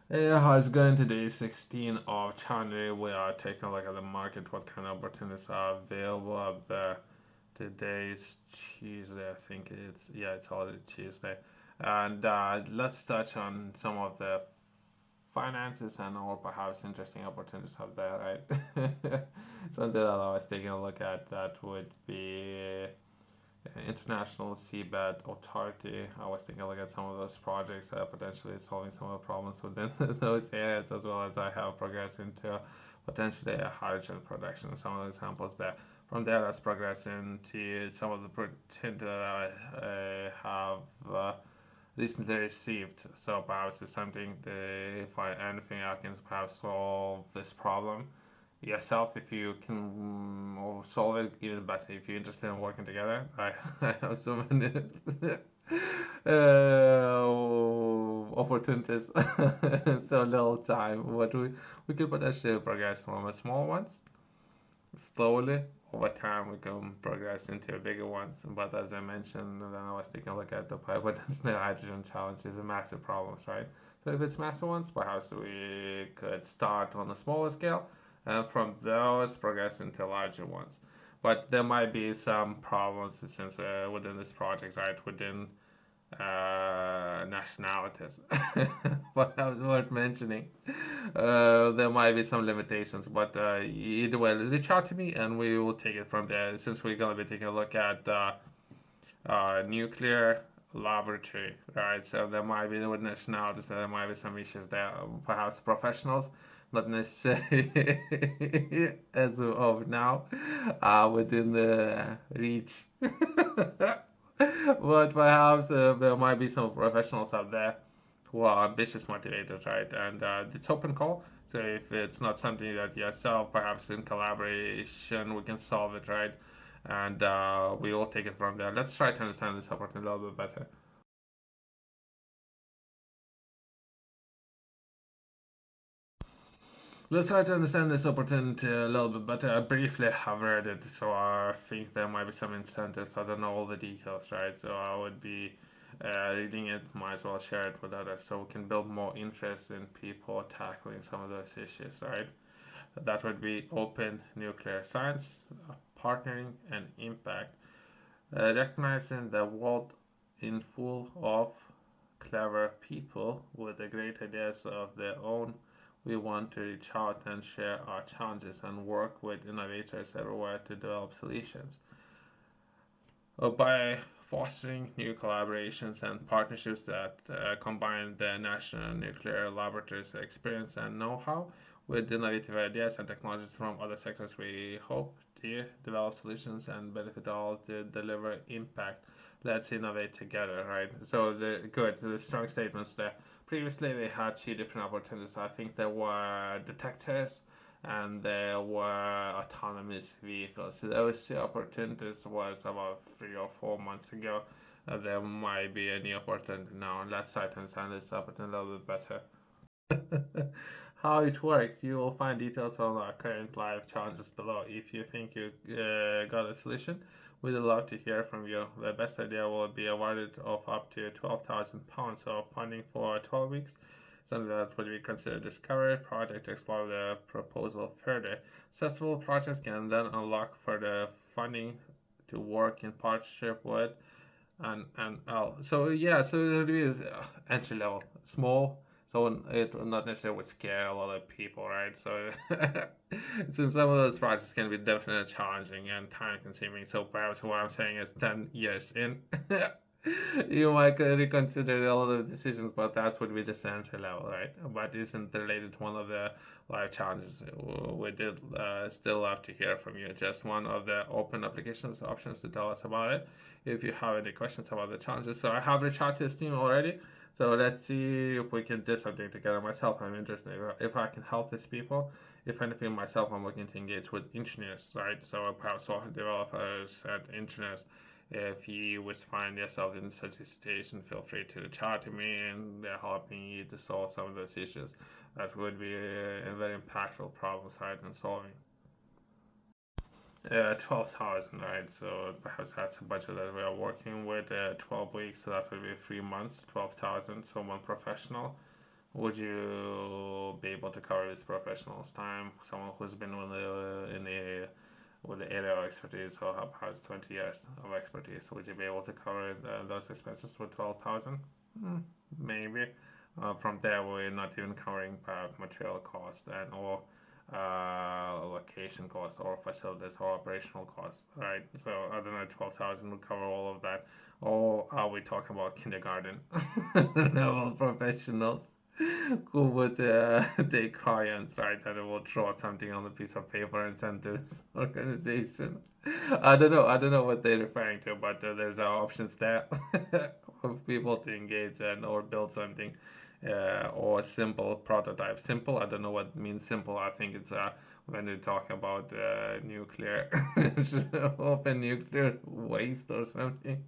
Hey, how's it going today? 16th of January. We are taking a look at the market, what kind of opportunities are available out there. Today's Tuesday, I think it's already Tuesday. And let's touch on some of the finances and or perhaps interesting opportunities out there, right? Something that I was taking a look at that would be International Seabed Authority. I was taking a look at some of those projects, potentially solving some of the problems within those areas, as well as I have progressed into potentially a hydrogen production. Some of the examples there. From there, let's progress into some of the opportunities that I have recently received. So perhaps it's something that if I anything I can perhaps solve this problem yourself if you can solve it even better if you're interested in working together. I have so many opportunities so little time but we could potentially progress from a small ones slowly over time we can progress into bigger ones but as I mentioned then I was taking a look at the potential hydrogen challenge is a massive problems, right? So if it's massive ones perhaps we could start on a smaller scale and from those progress into larger ones. But there might be some problems since within this project, right? Within nationalities. But that was worth mentioning. There might be some limitations, but either way, reach out to me and we will take it from there. Since we're gonna be taking a look at nuclear laboratory, right? So there might be with nationalities, there might be some issues there. Perhaps professionals, not necessarily as of now, within the reach. But perhaps there might be some professionals out there who are ambitious, motivated, right? And it's open call. So if it's not something that yourself, perhaps in collaboration, we can solve it, right? And we will take it from there. Let's try to understand this opportunity a little bit better. Let's try to understand this opportunity a little bit better. I briefly have read it, so I think there might be some incentives. I don't know all the details, right? So I would be reading it, might as well share it with others so we can build more interest in people tackling some of those issues, right? That would be open nuclear science, partnering, and impact. Recognizing the world in full of clever people with the great ideas of their own, we want to reach out and share our challenges and work with innovators everywhere to develop solutions. By fostering new collaborations and partnerships that combine the National Nuclear Laboratory's experience and know how with innovative ideas and technologies from other sectors, we hope to develop solutions and benefit all to deliver impact. Let's innovate together, right? So the strong statements there. Previously, they had two different opportunities. I think there were detectors and there were autonomous vehicles. So those two opportunities was about 3 or 4 months ago. There might be a new opportunity now. Let's try to understand this opportunity a little bit better. How it works, you will find details on our current live challenges below. If you think you got a solution, we'd love to hear from you. The best idea will be awarded of up to £12,000 of funding for 12 weeks. Something that would be considered a discovery project to explore the proposal further. Successful projects can then unlock further funding to work in partnership with and L. So yeah, so it would be entry level, small. So it not necessarily would scare a lot of people, right? So since some of those projects can be definitely challenging and time consuming, so perhaps what I'm saying is 10 years in, you might reconsider a lot of decisions, but that would be just entry level, right? But isn't related to one of the life challenges. We did still love to hear from you. Just one of the open applications options to tell us about it if you have any questions about the challenges. So I have reached out to his team already. So let's see if we can do something together. Myself, I'm interested if I can help these people. If anything, myself, I'm looking to engage with engineers, right? So perhaps software developers and engineers. If you would find yourself in such a situation, feel free to reach out to me and helping you to solve some of those issues. That would be a very impactful problem, right, in solving. 12,000, right? So perhaps that's a budget that we are working with. 12 weeks, so that would be 3 months, 12,000. So one professional would you be able to cover this professional's time? Someone who's been with the area of expertise or has 20 years of expertise, would you be able to cover those expenses with 12,000? Hmm, maybe. From there, we're not even covering material costs and or location costs or facilities or operational costs, right? So I don't know, 12,000 would cover all of that. Or are we talking about kindergarten level professionals who would take clients, right, and will draw something on a piece of paper and send to this organization? I don't know what they're referring to, but there's options there for people to engage and or build something, or simple prototype. Simple, I don't know what means simple. I think it's when you talk about nuclear, open nuclear waste or something.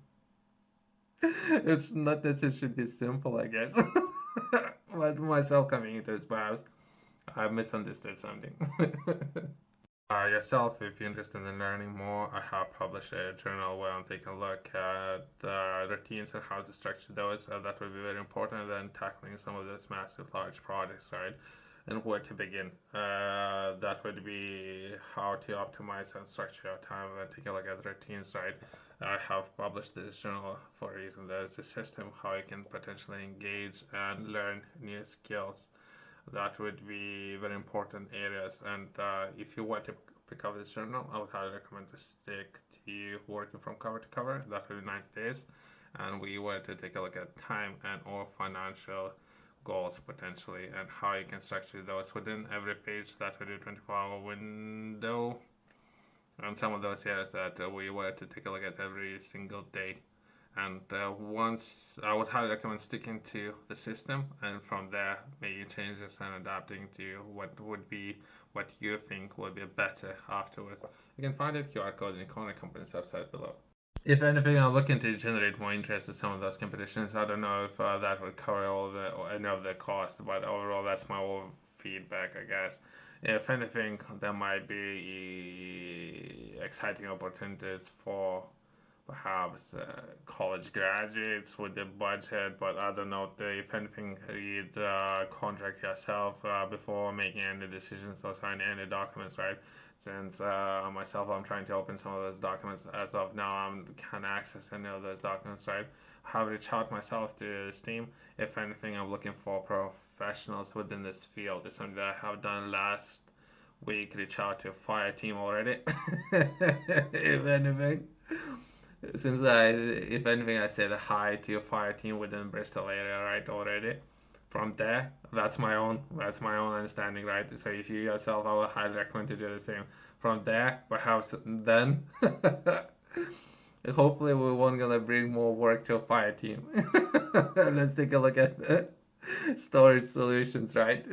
It's not that it should be simple, I guess. But myself coming into this perhaps I misunderstood something. Yourself, if you're interested in learning more, I have published a journal where I'm taking a look at routines and how to structure those. That would be very important. And then tackling some of those massive, large projects, right? And where to begin. That would be how to optimize and structure your time and take a look at routines, right? I have published this journal for a reason. There's a system how you can potentially engage and learn new skills. That would be very important areas. And if you were to pick up this journal, I would highly recommend to stick to working from cover to cover. That would be 90 days. And we were to take a look at time and or financial goals potentially and how you can structure those within every page. That would be a 24-hour window. And some of those areas that we were to take a look at every single day. And once I would highly recommend sticking to the system, and from there making changes and adapting to what you think would be better afterwards. You can find a QR code in the corner company's website below. If anything, I'm looking to generate more interest in some of those competitions. I don't know if that would cover all the or any of the costs, but overall, that's my own feedback, I guess. If anything, there might be exciting opportunities for perhaps college graduates with the budget, but I don't know if anything, read contract yourself before making any decisions or signing any documents, right? Since myself, I'm trying to open some of those documents as of now, I can't access any of those documents, right? I have reached out myself to this team. If anything, I'm looking for professionals within this field. It's something that I have done last week. Reach out to a fire team already. If anything, since if anything, I said hi to your fire team within Bristol area, right? Already. From there, that's my own understanding, right? So if you yourself, I would highly recommend to do the same. From there, perhaps then, hopefully we won't gonna bring more work to a fire team. Let's take a look at storage solutions, right?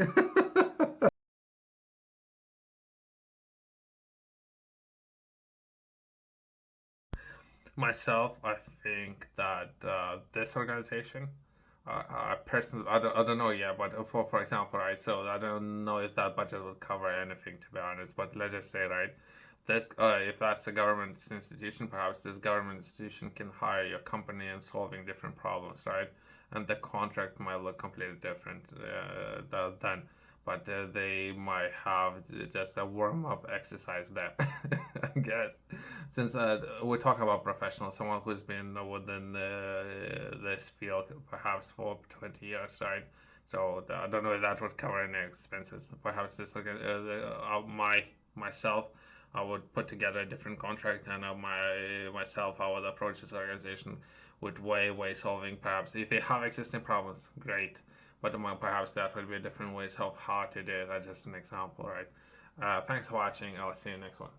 Myself, I think that this organization, I personally, I don't know yet, but for example, right? So I don't know if that budget would cover anything, to be honest. But let's just say, right? This, if that's a government institution, perhaps this government institution can hire your company in solving different problems, right? And the contract might look completely different then, but they might have just a warm up exercise there, I guess. Since we're talking about professional, someone who's been within this field perhaps for 20 years, right? So I don't know if that would cover any expenses. Perhaps this myself, I would put together a different contract, and myself, I would approach this organization with way solving. Perhaps if they have existing problems, great. But perhaps that would be a different ways of how to do it. That's just an example, right? Thanks for watching. I'll see you next one.